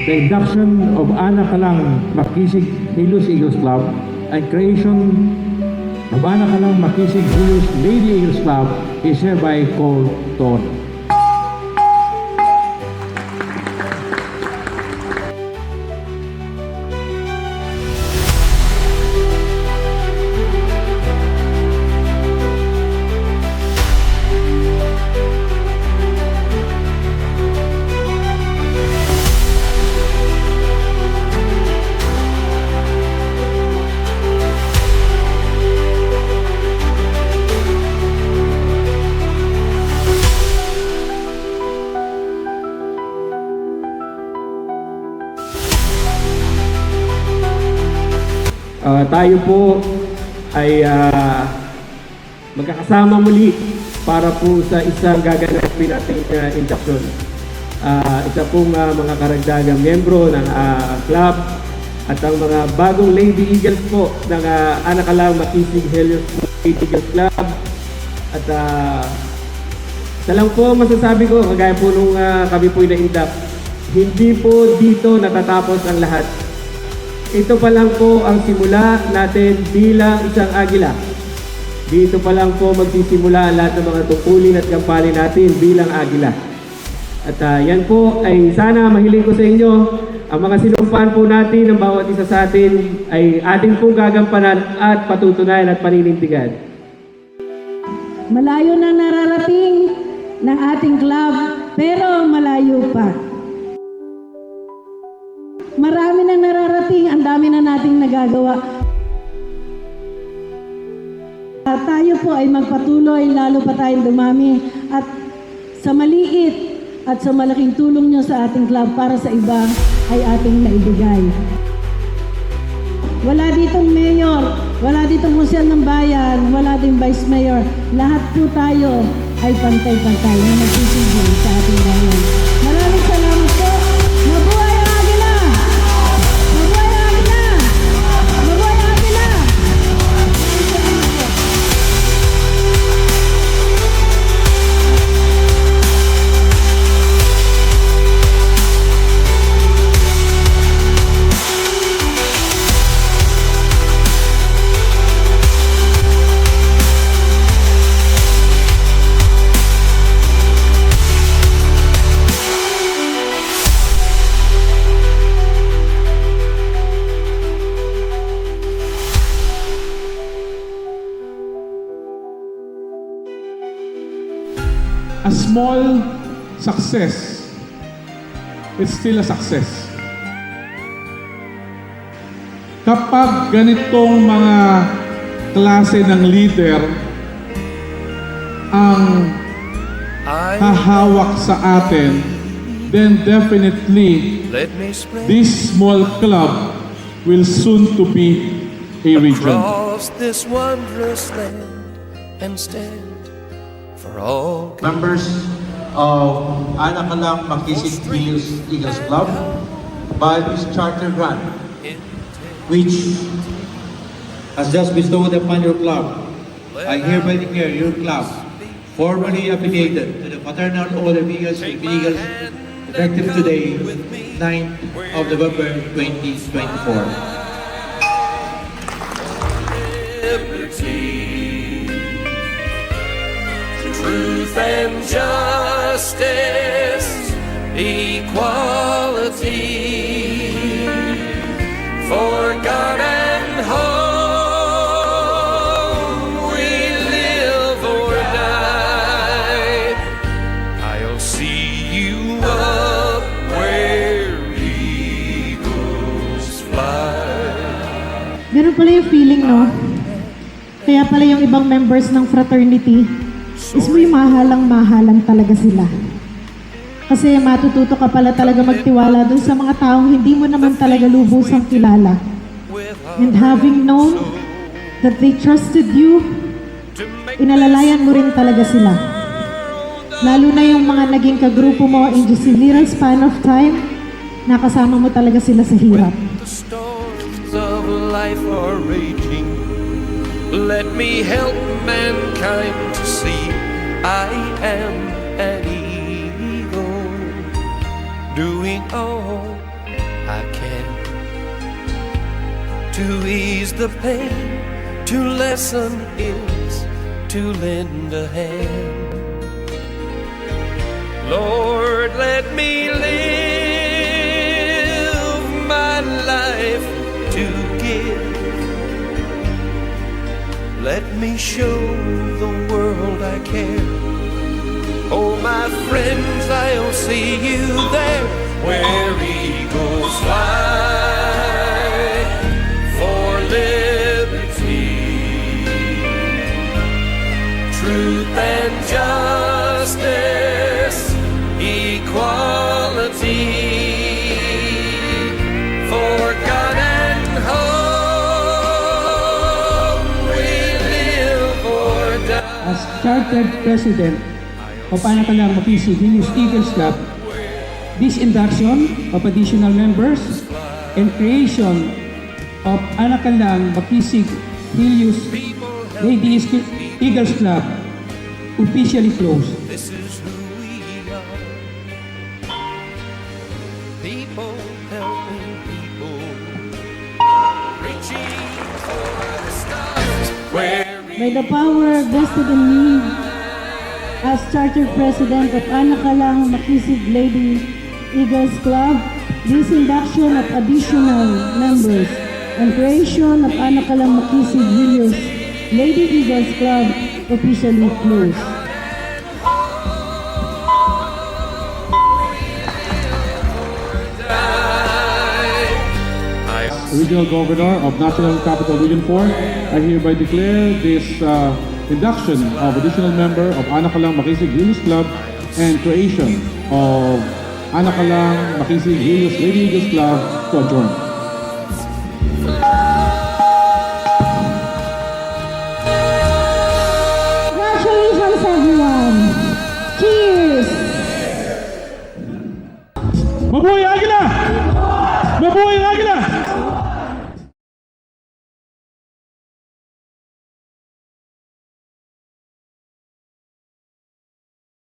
the induction of Ana Kalang Makisig Helios Eagles Club and creation of Ana Kalang Makisig Helios Lady Eagles Club is hereby called to order. Tayo po ay magkakasama muli para po sa isang gaganapin nating induction. Isa pong mga karagdagang miyembro ng club at ang mga bagong Lady Eagles po ng Ana Kalang Makisig Helios Lady Eagles Club. At isa lang po masasabi ko, kagaya po nung kami po na-induct, hindi po dito natatapos ang lahat. Ito pa lang po ang simula natin bilang isang agila. Dito pa lang po magsisimula ang lahat ng mga tungkulin at gampanin natin bilang agila. At yan po ay sana mahiling ko sa inyo, ang mga sinumpaan po natin ng bawat isa sa atin ay ating pong gagampanan at patutunayan at paninindigan. Malayo na nararating ng ating club, pero malayo pa. Marami na nararating, ang dami na nating nagagawa. Tayo po ay magpatuloy, lalo pa tayong dumami. At sa maliit at sa malaking tulong nyo sa ating club para sa iba ay ating naibigay. Wala ditong mayor, wala ditong konsyel ng bayan, wala ding vice mayor. Lahat po tayo ay pantay-pantay na nagsisigil sa ating bayan. Maraming salamat po. Mabuhay ang Agila! Mabuhay ang Agila! Mabuhay ang Agila! A small success, it's still a success. Kapag ganitong mga klase ng leader ang hahawak sa atin, then definitely this small club will soon to be a region. Across this wondrous land and stand for all. Members of Ana Kalang Makisig Helios Eagles Club, by this charter grant, which has just bestowed upon your club, I hereby declare your club formally affiliated to the Fraternal Order of Eagles and Eagles, effective today, 9th of November 2024. Truth and justice, equality, for God and home we live or die. I'll see you up where eagles fly. Ganun pala yung feeling, no? Kaya pala yung ibang members ng fraternity is may mahalang talaga sila. Kasi matututo ka pala talaga magtiwala dun sa mga taong hindi mo naman talaga lubusang kilala. And having known that they trusted you, inalalayan mo rin talaga sila. Lalo na yung mga naging kagrupo mo in just a little span of time, nakasama mo talaga sila sa hirap. The storms of life are raging. Let me help mankind to see I am an eagle, doing all To ease the pain, to lessen is to lend a hand. Lord, let me live my life to give. Let me show the world I care. Oh, my friends, I'll see you there where eagles fly for liberty, truth and justice, equality, for God and home we live or die. As Chartered President of Anakalang Makisig Helios Eagles Club, this induction of additional members and creation of Anakalang Makisig Helios Ladies Eagles Club officially closed. This is who we are. People helping people, reaching for the stars. Where By the power vested in me as Chartered President of Anakalang Makisig Lady Eagles Club, this induction of additional members and creation of Anakalang Makisig Helios Lady Eagles Club officially closed. Regional Governor of National Capital Region 4, I hereby declare this induction of additional member of Anakalang Makisig Helios Club and creation of Anakalang Makisig Helios Lady Eagles Club to adjourn.